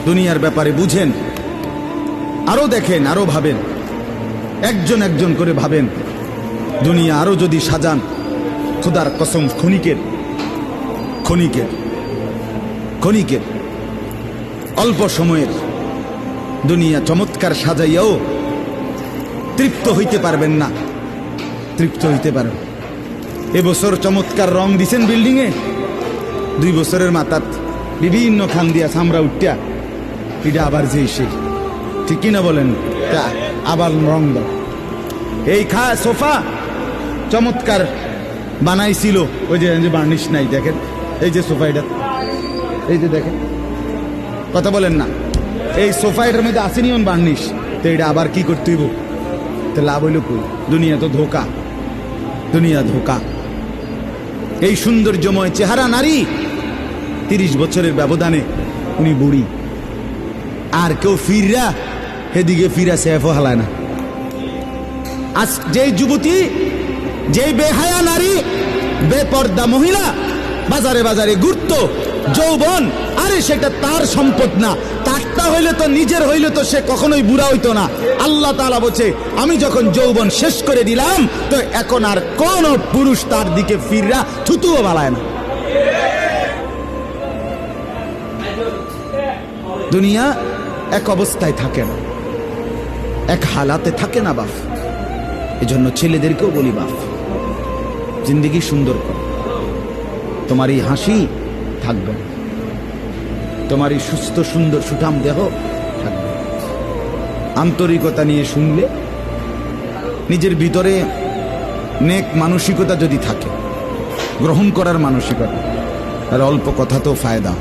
দুনিয়ার ব্যাপারে বুঝেন, আরো দেখেন, আরো ভাবেন, একজন একজন করে ভাবেন। দুনিয়া আরো যদি সাজান, খোদার কসম ক্ষণিকের ক্ষণিকের ক্ষণিকের অল্প সময়ের দুনিয়া চমৎকার সাজাইয়াও তৃপ্ত হইতে পারবেন না, তৃপ্ত হইতে পারেন। এবছর চমৎকার রং দিছেন বিল্ডিংয়ে, 2 বছরের মাথাত বিভিন্ন খান দিয়া সামরা উঠিয়া এটা আবার যে সেই, ঠিক কিনা বলেন? আবার রং দাও। এই সোফা চমৎকার বানাইছিল, ওই যে বার্নিশ নাই, দেখেন এই যে সোফা, এটা এই যে দেখেন, কথা বলেন না, এই সোফা এটার মধ্যে আসেনি বার্নিশ, তো এটা আবার কি করতে হইব? তো লাভ হইল কই? দুনিয়া তো ধোকা, দুনিয়া ধোকা। এই সৌন্দর্যময় চেহারা নারী 30 বছরের ব্যবধানে উনি বুড়ি, আর কেউ ফিররা এদিকে ফিরা সেফও হালায় না। আজ যেই যুবতী, যেই বেহায়া নারী, বেপর্দা মহিলা বাজারে বাজারে ঘুরতো, যৌবন, আরে সেটা তার সম্পদ না, তারটা হইলে তো নিজের হইলে তো সে কখনোই বুড়া হইতো না। আল্লাহ তাআলা বলছে, আমি যখন যৌবন শেষ করে দিলাম, তো এখন আর কোন পুরুষ তার দিকে ফিররা থুতুও বালায় না। দুনিয়া এক অবস্থায় থাকে না, এক হালাতে থাকে না বাপ। এজন্য ছেলেদেরকেও বলি, বাপ জিন্দেগি সুন্দর কর। তোমার এই হাসি থাকবে, তোমার এই সুস্থ সুন্দর সুঠাম দেহ থাকবে। আন্তরিকতা নিয়ে শুনলে, নিজের ভিতরে নেক মানসিকতা যদি থাকে, গ্রহণ করার মানসিকতা, আর অল্প কথা তো ফায়দা।